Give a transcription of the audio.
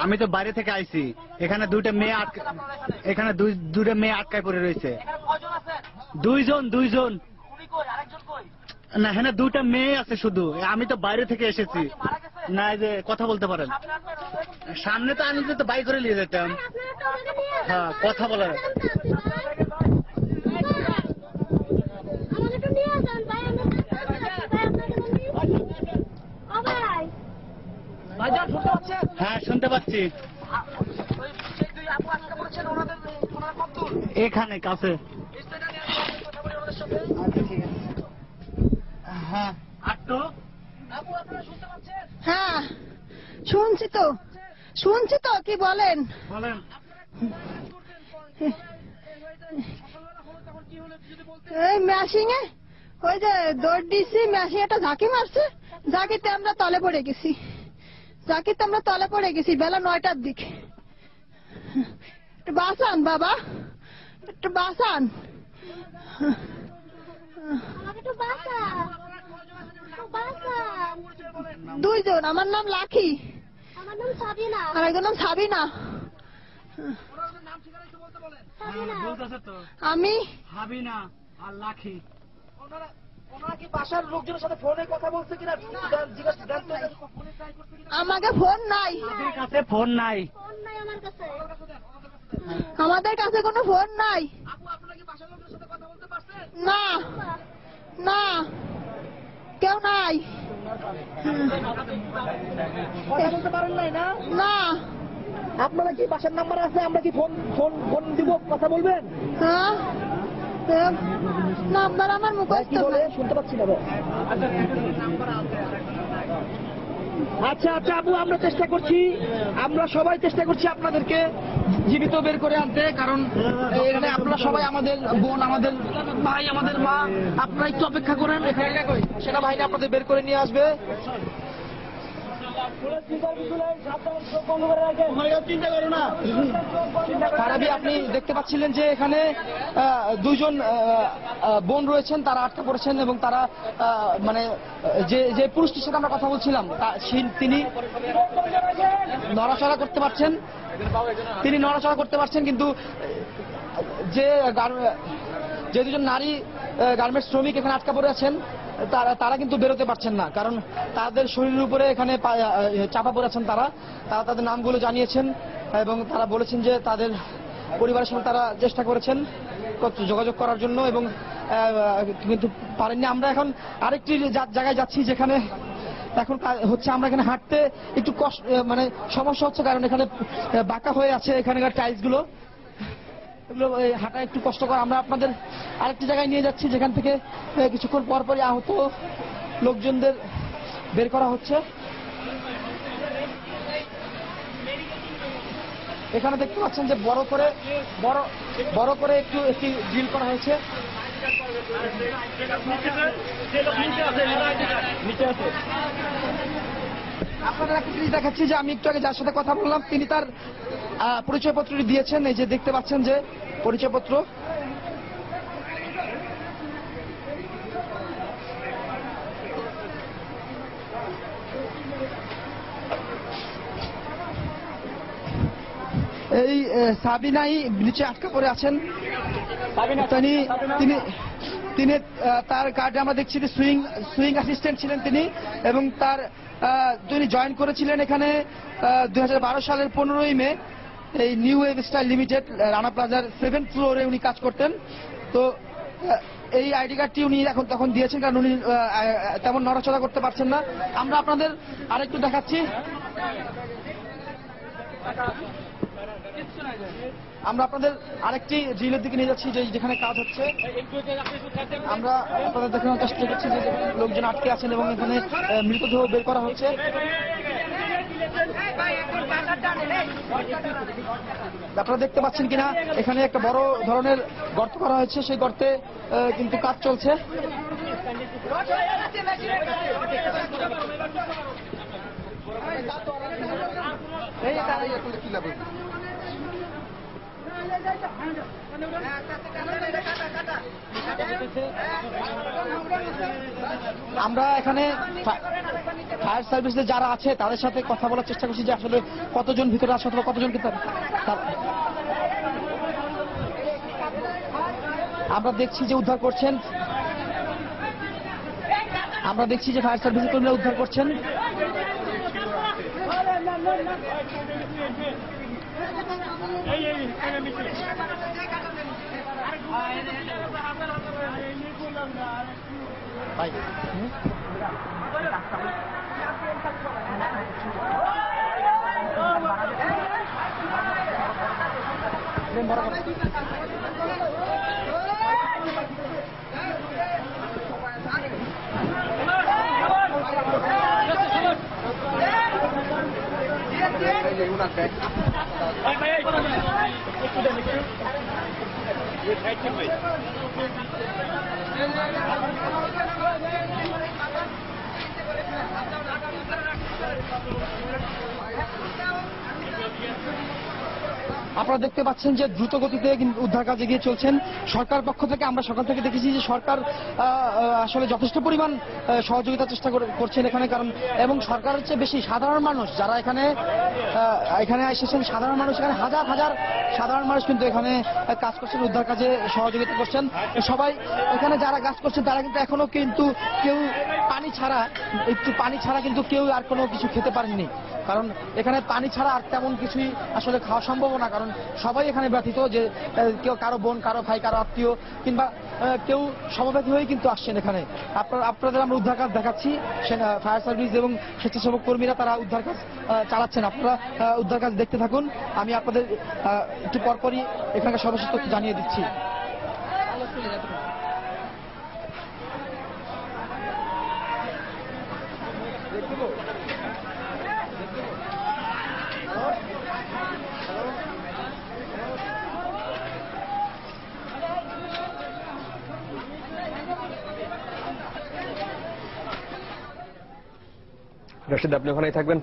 আমি তো বাইরে থেকে আইছি, এখানে দুইটা মেয়ে আটকায় পড়ে রয়েছে। দুইজন না, হ্যাঁ দুইটা মেয়ে আছে শুধু। আমি তো বাইরে থেকে এসেছি না, যে কথা বলতে পারেন। সামনে তো আমি তো বাইক করে নিয়ে যেতাম। হ্যাঁ, কথা বলার। হ্যাঁ, শুনতে পাচ্ছি। এখানে কাছে। হ্যাঁ, হ্যাঁ শুনছি তো কি বলেন? এই ম্যাশিং এ ওই যে দৌড় দিছি, ম্যাশিং একটা ঝাঁকি মারছে, ঝাঁকিতে আমরা তলে পড়ে গেছি বেলা 9টার দিকে। একটু বাঁচান বাবা, একটু বাঁচান। দুইজন। আমার নাম লাখি। আমার নাম সাবিনা। আর একজন নাম সাবিনা। আমি হাবিনা আর লাখি। ওনারা কি বাসার লোকজনের সাথে ফোনে কথা বলছে কিনা আমাকে ফোন নাই, কাছে ফোন নাই। ফোন নাই আমার কাছে। আমাদের কাছে কোনো ফোন নাই। আপু আপনারা কি বাসার লোকজনের সাথে কথা বলতে পারছেন? না না, কেউ নাই। কথা বলতে পারেন নাই না? না। আপনারা কি বাসার নাম্বার আছে? আমরা কি ফোন দিব, কথা বলবেন? হ্যাঁ, নাম্বার আমার মুখস্থ কি বলে নাই। শুনতে পাচ্ছি না। আচ্ছা আপু, আমরা সবাই চেষ্টা করছি আপনাদেরকে জীবিত বের করে আনতে, কারণ এখানে আপনারা সবাই আমাদের বোন, আমাদের ভাই, আমাদের মা। আপনারা একটু অপেক্ষা করেন, এখানে সেনাবাহিনী আপনাদের বের করে নিয়ে আসবে। ফারাবি, আপনি দেখতে পাচ্ছিলেন যে এখানে দুইজন বোন রয়েছেন, তারা আটকা পড়েছেন এবং তারা মানে যে পুরুষটির সাথে আমরা কথা বলছিলাম তিনি নড়াচড়া করতে পারছেন, কিন্তু যে দুজন নারী গার্মেন্টস শ্রমিক এখানে আটকা পড়ে আছেন তারা কিন্তু বেরোতে পারছেন না, কারণ তাদের শরীরের উপরে এখানে চাপা পড়ে আছেন। তারা তাদের নামগুলো জানিয়েছেন এবং তারা বলেছেন যে তাদের পরিবারের সঙ্গে তারা চেষ্টা করেছেন যোগাযোগ করার জন্য এবং কিন্তু পারেননি। আমরা এখন আরেকটি জায়গায় যাচ্ছি যেখানে এখন হচ্ছে আমরা এখানে হাঁটতে একটু কষ্ট, মানে সমস্যা হচ্ছে, কারণ এখানে বাঁকা হয়ে আছে এখানকার টাইলস গুলো, এগুলো হাঁটা একটু কষ্টকর। আমরা আপনাদের আরেকটি জায়গায় নিয়ে যাচ্ছি যেখান থেকে কিছুক্ষণ পরপরই আহত লোকজনদের বের করা হচ্ছে। এখানে দেখতে পাচ্ছেন যে বড় করে একটি ড্রিল করা হয়েছে। আপনাদের একটা জিনিস দেখাচ্ছি যে আমি একটু আগে যার সাথে কথা বললাম তিনি তার পরিচয়পত্রটি দিয়েছেন। এই যে দেখতে পাচ্ছেন যে পরিচয়পত্র। এই সাবিনাই নিচে আটকা পড়ে আছেন। তিনি তার কার্ডে আমরা দেখছি যে সুইং অ্যাসিস্ট্যান্ট ছিলেন তিনি, এবং তিনি জয়েন করেছিলেন এখানে 2012 সালের 15ই মে এই new wave style limited Rana প্লাজার 7th ফ্লোরে উনি কাজ করতেন। তো এই আইডি কার্ডটি উনি তখন দিয়েছেন, কারণ উনি তেমন নড়াচড়া করতে পারছেন না। আমরা আপনাদের আরেকটু দেখাচ্ছি। আমরা আপনাদের আরেকটি ড্রিলের দিকে নিয়ে যাচ্ছি যেখানে কাজ হচ্ছে। আমরা আপনাদের দেখানোর চেষ্টা করছি যে লোকজন আটকে আছেন এবং এখানে মৃতদেহ বের করা হচ্ছে। আপনারা দেখতে পাচ্ছেন কিনা এখানে একটা বড় ধরনের গর্ত করা হয়েছে, সেই গর্তে কিন্তু কাজ চলছে। আমরা এখানে ফায়ার সার্ভিসে যারা আছে তাদের সাথে কথা বলার চেষ্টা করছি যে আসলে কতজন ভিতরে আছে অথবা কতজন কি আমরা দেখছি যে উদ্ধার করছেন, আমরা দেখছি যে ফায়ার সার্ভিসের কর্মীরা উদ্ধার করছেন। আপনারা দেখতে পাচ্ছেন যে দ্রুত গতিতে উদ্ধার কাজ এগিয়ে চলছেন। সরকার পক্ষ থেকে আমরা সকাল থেকে দেখেছি যে সরকার আসলে যথেষ্ট পরিমাণ সহযোগিতার চেষ্টা করছেন এখানে, কারণ এবং সরকারের চেয়ে বেশি সাধারণ মানুষ যারা এখানে এসেছেন, সাধারণ মানুষ এখানে হাজার হাজার সাধারণ মানুষ কিন্তু এখানে কাজ করছেন, উদ্ধার কাজে সহযোগিতা করছেন। সবাই এখানে যারা কাজ করছেন তারা কিন্তু এখনো কিন্তু কেউ একটু পানি ছাড়া কিন্তু কেউ আর কোনো কিছু খেতে পারেননি, কারণ এখানে পানি ছাড়া আর তেমন কিছুই আসলে খাওয়া সম্ভব না, কারণ সবাই এখানে ব্যথিত যে কেউ কারো বোন, কারো ভাই, কারো আত্মীয় কিংবা কেউ সমব্যথী হয়ে কিন্তু আসছেন এখানে। আপনাদের আমরা উদ্ধার কাজ দেখাচ্ছি, ফায়ার সার্ভিস এবং স্বেচ্ছাসেবক কর্মীরা তারা উদ্ধার কাজ চালাচ্ছেন। আপনারা উদ্ধার কাজ দেখতে থাকুন, আমি আপনাদের একটু পরপরই এখানকার সর্বশেষ তথ্য জানিয়ে দিচ্ছি। রশিদ, আপনি ওখানেই থাকবেন।